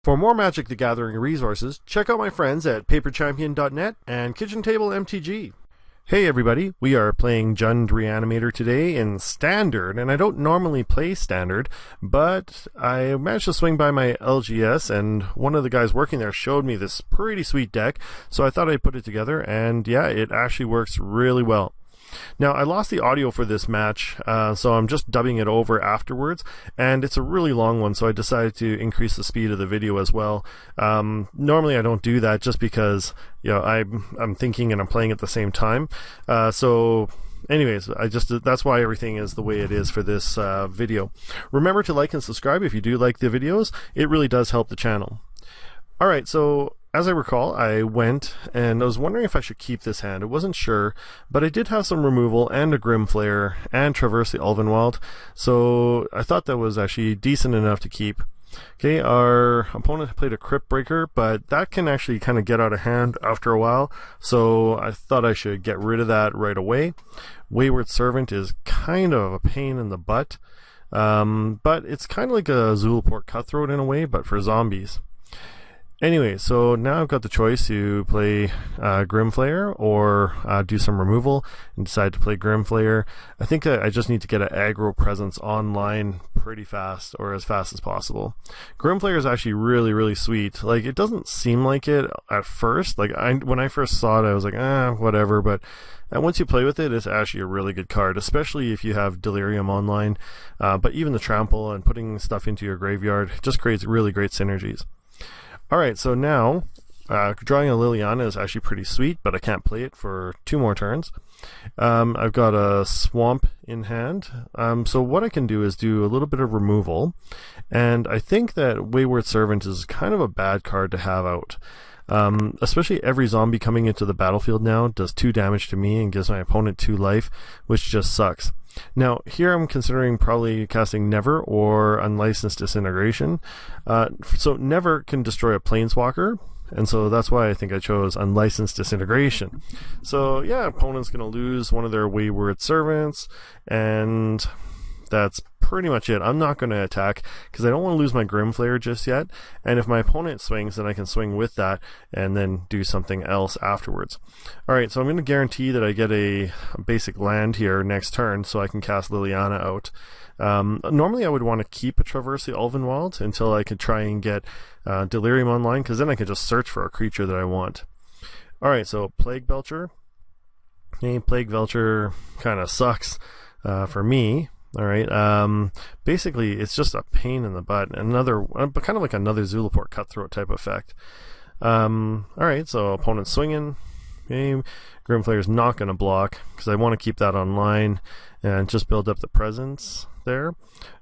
For more Magic the Gathering resources, check out my friends at paperchampion.net and Kitchen Table MTG. Hey everybody, we are playing Jund Reanimator today in Standard, and I don't normally play Standard, but I managed to swing by my LGS, and one of the guys working there showed me this pretty sweet deck, so I thought I'd put it together, and yeah, it actually works really well. Now, I lost the audio for this match, so I'm just dubbing it over afterwards, and it's a really long one, so I decided to increase the speed of the video as well. Normally I don't do that just because, you know, I'm thinking and I'm playing at the same time. So anyways, that's why everything is the way it is for this video. Remember to like and subscribe if you do like the videos. It really does help the channel. Alright, so as I recall, I went and I was wondering if I should keep this hand. I wasn't sure, but I did have some removal and a Grim Flayer and Traverse the Ulvenwald, so I thought that was actually decent enough to keep. Okay, our opponent played a Crypt Breaker, but that can actually kind of get out of hand after a while, so I thought I should get rid of that right away. Wayward Servant is kind of a pain in the butt, but it's kind of like a Zulaport Cutthroat in a way, but for zombies. Anyway, so now I've got the choice to play Grim Flayer or do some removal and decide to play Grim Flayer. I think I just need to get an aggro presence online pretty fast, or as fast as possible. Grim Flayer is actually really, really sweet. Like, it doesn't seem like it at first. Like, when I first saw it, I was like, whatever, but once you play with it, it's actually a really good card, especially if you have Delirium online. But even the Trample and putting stuff into your graveyard just creates really great synergies. Alright, so now, drawing a Liliana is actually pretty sweet, but I can't play it for 2 more turns. I've got a Swamp in hand, so what I can do is do a little bit of removal, and I think that Wayward Servant is kind of a bad card to have out. Especially every zombie coming into the battlefield now does 2 damage to me and gives my opponent 2 life, which just sucks. Now, here I'm considering probably casting Never or Unlicensed Disintegration. So Never can destroy a Planeswalker, and so that's why I think I chose Unlicensed Disintegration. So yeah, opponent's going to lose one of their Wayward Servants, and that's pretty much it. I'm not going to attack because I don't want to lose my Grim Flayer just yet, and if my opponent swings, then I can swing with that and then do something else afterwards. Alright, so I'm going to guarantee that I get a basic land here next turn so I can cast Liliana out. Normally I would want to keep a Traverse the Ulvenwald until I could try and get Delirium online, because then I can just search for a creature that I want. Alright, so Plague Belcher. Hey, Plague Belcher kind of sucks for me. Alright, basically it's just a pain in the butt. Another, kind of like another Zulaport Cutthroat type effect. Alright, so opponent swinging. Okay, Grim Flayer's not going to block because I want to keep that online and just build up the presence there.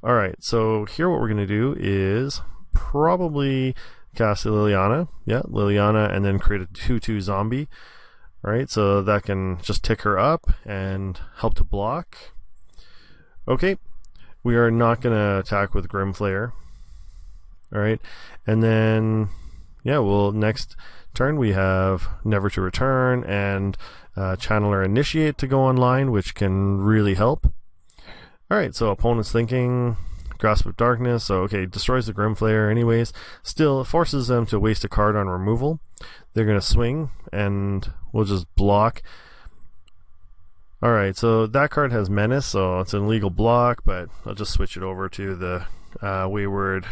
Alright, so here what we're going to do is probably cast a Liliana. Yeah, Liliana, and then create a 2/2 zombie. Alright, so that can just tick her up and help to block. Okay, we are not going to attack with Grim Flayer. Alright, and then, yeah, well, next turn we have Never to Return and Channeler Initiate to go online, which can really help. Alright, so opponent's thinking Grasp of Darkness, so okay, destroys the Grim Flayer anyways. Still, it forces them to waste a card on removal. They're going to swing, and we'll just block. Alright, so that card has Menace, so it's an illegal block, but I'll just switch it over to the Wayward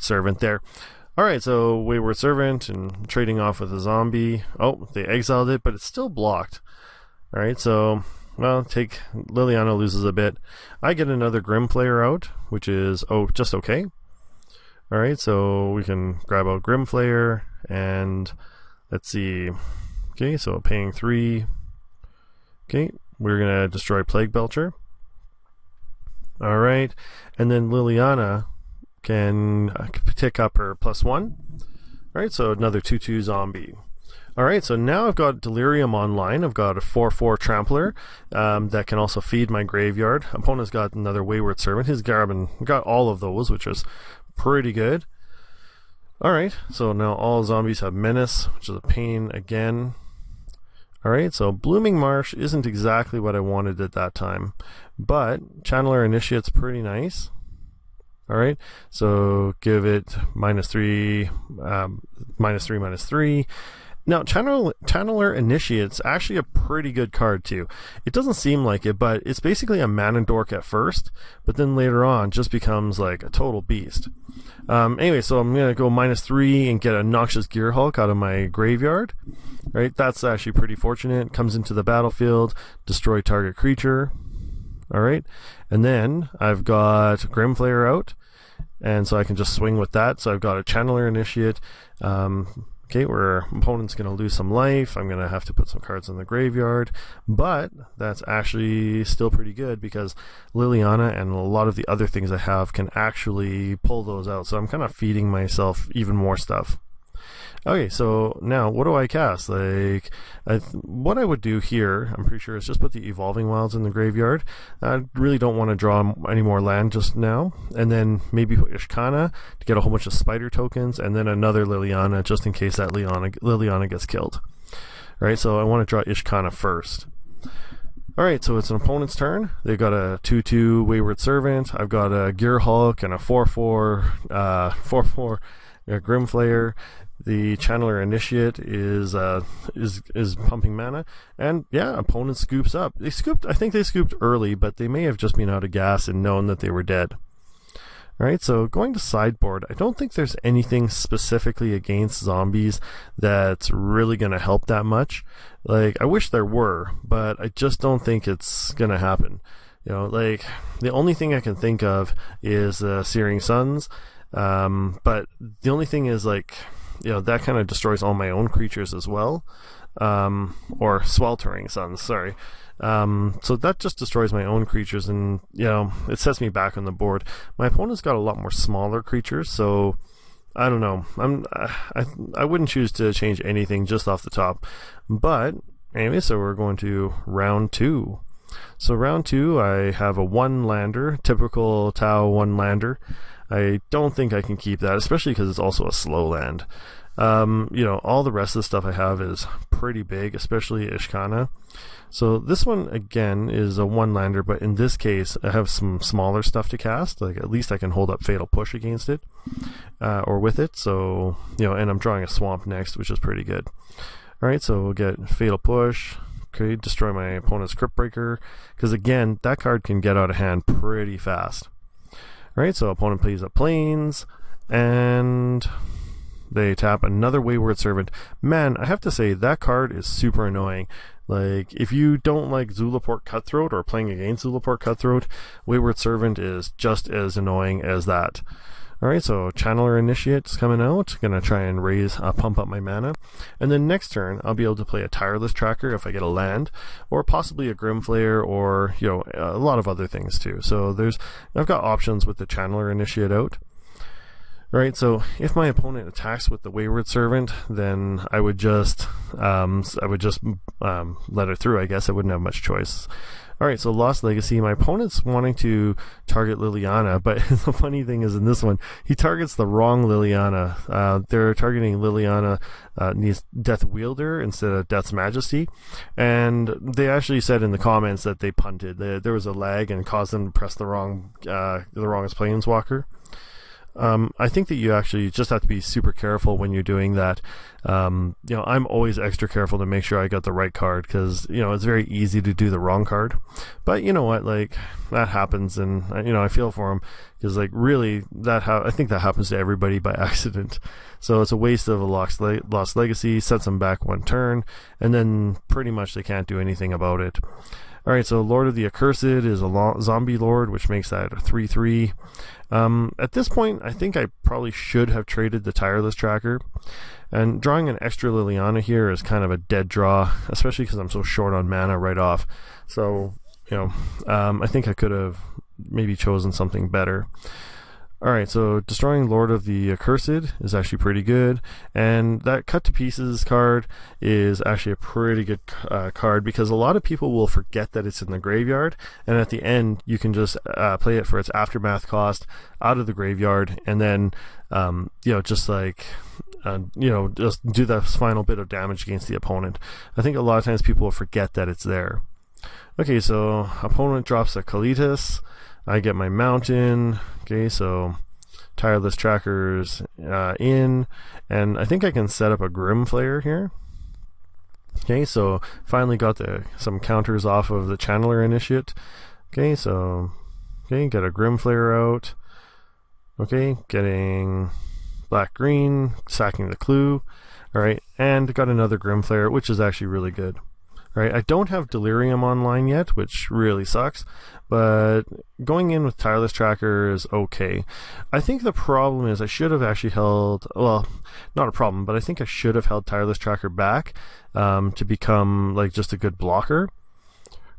Servant there. Alright, so Wayward Servant and trading off with a zombie. Oh, they exiled it, but it's still blocked. Alright, so, well, take Liliana loses a bit. I get another Grim Flayer out, which is, just okay. Alright, so we can grab out Grim Flayer, and let's see. Okay, so paying 3. Okay, we're going to destroy Plague Belcher. Alright, and then Liliana can pick up her +1. Alright, so another 2/2 zombie. Alright, so now I've got Delirium online. I've got a 4/4 Trampler that can also feed my graveyard. Opponent's got another Wayward Servant. He's got all of those, which is pretty good. Alright, so now all zombies have Menace, which is a pain again. Alright, so Blooming Marsh isn't exactly what I wanted at that time, but Channeler Initiate's pretty nice. Alright, so give it -3, -3, -3. Now, Channeler Initiate's actually a pretty good card too. It doesn't seem like it, but it's basically a mana dork at first, but then later on just becomes like a total beast. Anyway, so I'm going to go -3 and get a Noxious Gearhulk out of my graveyard. Right, that's actually pretty fortunate. Comes into the battlefield, destroy target creature. Alright, and then I've got Grim Flayer out, and so I can just swing with that. So I've got a Channeler Initiate. Okay, where opponent's going to lose some life. I'm going to have to put some cards in the graveyard. But that's actually still pretty good because Liliana and a lot of the other things I have can actually pull those out. So I'm kind of feeding myself even more stuff. Okay, so now what do I cast? Like, what I would do here, I'm pretty sure, is just put the Evolving Wilds in the graveyard. I really don't want to draw any more land just now. And then maybe put Ishkanah to get a whole bunch of spider tokens, and then another Liliana just in case that Liliana gets killed. Alright, so I want to draw Ishkanah first. Alright, so it's an opponent's turn. They've got a 2/2 Wayward Servant. I've got a Gearhulk and a 4/4 Grim Flayer. The Channeler Initiate is pumping mana, and yeah, opponent scoops up. I think they scooped early, but they may have just been out of gas and known that they were dead. Alright, so going to sideboard, I don't think there's anything specifically against zombies that's really going to help that much. Like, I wish there were, but I just don't think it's going to happen. You know, like, the only thing I can think of is Searing Suns, but the only thing is, like, you know, that kind of destroys all my own creatures as well. Or Sweltering Suns, sorry. So that just destroys my own creatures, and, you know, it sets me back on the board. My opponent's got a lot more smaller creatures, so I don't know. I wouldn't choose to change anything just off the top. But anyway, so we're going to round 2. So round 2, I have a 1-lander, typical Tau 1-lander. I don't think I can keep that, especially because it's also a slow land. You know, all the rest of the stuff I have is pretty big, especially Ishkanah. So this one, again, is a 1-lander, but in this case, I have some smaller stuff to cast. Like, at least I can hold up Fatal Push against it, or with it. So, you know, and I'm drawing a Swamp next, which is pretty good. Alright, so we'll get Fatal Push. Okay, destroy my opponent's Cryptbreaker, because again, that card can get out of hand pretty fast. Alright, so opponent plays up Plains, and they tap another Wayward Servant. Man, I have to say, that card is super annoying. Like, if you don't like Zulaport Cutthroat or playing against Zulaport Cutthroat, Wayward Servant is just as annoying as that. Alright, so Channeler Initiate's coming out. Gonna try and pump up my mana. And then next turn, I'll be able to play a Tireless Tracker if I get a land, or possibly a Grim Flayer, or, you know, a lot of other things too. So I've got options with the Channeler Initiate out. Alright, so if my opponent attacks with the Wayward Servant, then I would just let her through, I guess. I wouldn't have much choice. Alright, so Lost Legacy. My opponent's wanting to target Liliana, but the funny thing is in this one, he targets the wrong Liliana. They're targeting Liliana Death Wielder instead of Death's Majesty, and they actually said in the comments that they punted. There was a lag and caused them to press the wrongest Planeswalker. I think that you actually just have to be super careful when you're doing that. You know, I'm always extra careful to make sure I got the right card, because, you know, it's very easy to do the wrong card. But you know what, like, that happens, and, you know, I feel for him, because, like, really, I think that happens to everybody by accident. So it's a waste of a Lost Legacy, sets them back 1 turn, and then pretty much they can't do anything about it. Alright, so Lord of the Accursed is a zombie lord, which makes that a 3/3. At this point, I think I probably should have traded the Tireless Tracker. And drawing an extra Liliana here is kind of a dead draw, especially because I'm so short on mana right off. So, you know, I think I could have maybe chosen something better. Alright, so destroying Lord of the Accursed is actually pretty good, and that Cut to Pieces card is actually a pretty good card, because a lot of people will forget that it's in the graveyard, and at the end you can just play it for its aftermath cost out of the graveyard, and then you know, just like you know, just do the final bit of damage against the opponent. I think a lot of times people will forget that it's there. Okay, so opponent drops a Kalitas. I get my mountain. Okay, so Tireless Tracker's in, and I think I can set up a Grim Flayer here. Okay, so finally got some counters off of the Channeler Initiate. Okay, so get a Grim Flayer out. Okay, getting black-green, sacking the clue. Alright, and got another Grim Flayer, which is actually really good. Right, I don't have Delirium online yet, which really sucks, but going in with Tireless Tracker is okay. I think the problem is I should have actually held, well, not a problem, but I think I should have held Tireless Tracker back to become like just a good blocker.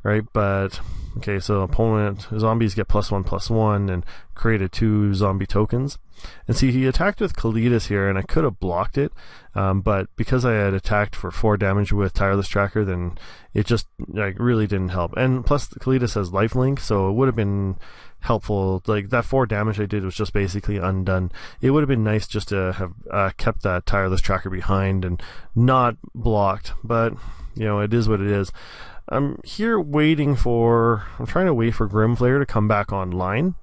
Right, but okay, so opponent zombies get +1/+1 and created 2 zombie tokens. And see, he attacked with Kalitas here, and I could have blocked it, but because I had attacked for 4 damage with Tireless Tracker, then it just like really didn't help. And plus, Kalitas has lifelink, so it would have been helpful. Like that 4 damage I did was just basically undone. It would have been nice just to have kept that Tireless Tracker behind and not blocked, but you know, it is what it is. I'm here I'm trying to wait for Grim Flayer to come back online.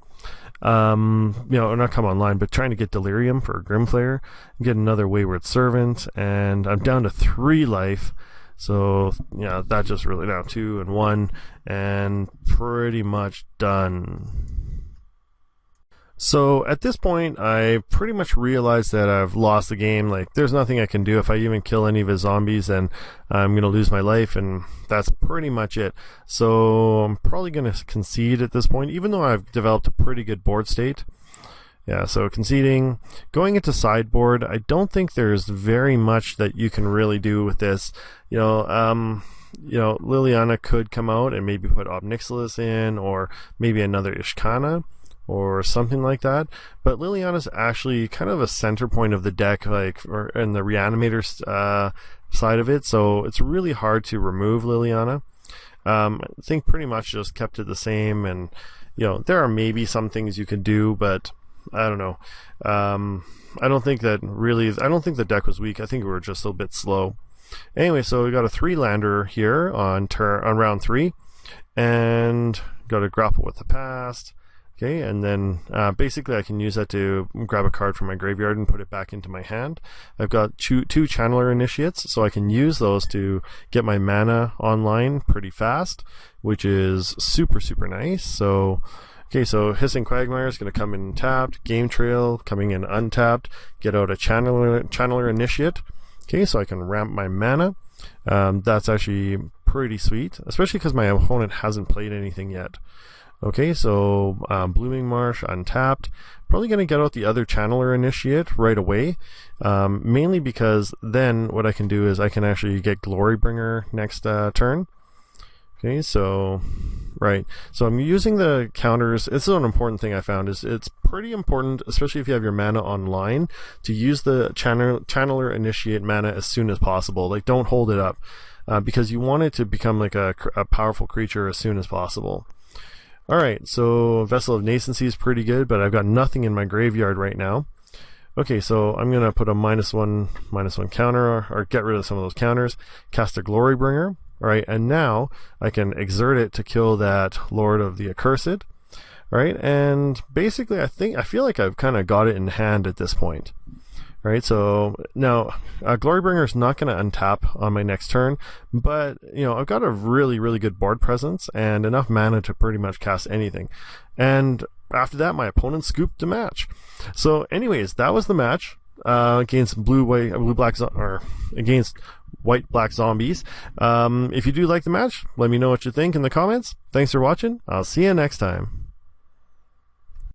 You know, not come online, but trying to get Delirium for Grim Flayer, get another Wayward Servant, and I'm down to 3 life. So, yeah, that just really now 2 and 1, and pretty much done. So at this point, I pretty much realized that I've lost the game. Like, there's nothing I can do. If I even kill any of his zombies, then I'm going to lose my life, and that's pretty much it. So I'm probably going to concede at this point, even though I've developed a pretty good board state. Yeah, so conceding. Going into sideboard, I don't think there's very much that you can really do with this. You know, Liliana could come out and maybe put Ob Nixilis in, or maybe another Ishkanah, or something like that. But Liliana's actually kind of a center point of the deck, like in the Reanimator side of it, so it's really hard to remove Liliana. I think pretty much just kept it the same, and you know, there are maybe some things you can do, but I don't know. I don't think the deck was weak. I think we were just a little bit slow. Anyway, so we got a 3-lander here on round 3, and got a Grapple with the Past. Okay, and then basically I can use that to grab a card from my graveyard and put it back into my hand. I've got two Channeler Initiates, so I can use those to get my mana online pretty fast, which is super, super nice. So, okay, so Hissing Quagmire is going to come in tapped, Game Trail coming in untapped, get out a Channeler Initiate. Okay, so I can ramp my mana. That's actually pretty sweet, especially because my opponent hasn't played anything yet. Okay, so Blooming Marsh untapped. Probably going to get out the other Channeler Initiate right away, mainly because then what I can do is I can actually get Glorybringer next turn. Okay, so right, so I'm using the counters. This is an important thing I found, is it's pretty important, especially if you have your mana online, to use the Channeler Initiate mana as soon as possible. Like, don't hold it up, because you want it to become like a powerful creature as soon as possible. Alright, so Vessel of Nascency is pretty good, but I've got nothing in my graveyard right now. Okay, so I'm going to put a -1/-1 counter, or get rid of some of those counters, cast a Glorybringer. Alright, and now I can exert it to kill that Lord of the Accursed. Alright, and basically I feel like I've kind of got it in hand at this point. Right, so now Glorybringer is not going to untap on my next turn, but you know, I've got a really, really good board presence and enough mana to pretty much cast anything. And after that, my opponent scooped the match. So, anyways, that was the match against against white-black zombies. If you do like the match, let me know what you think in the comments. Thanks for watching. I'll see you next time.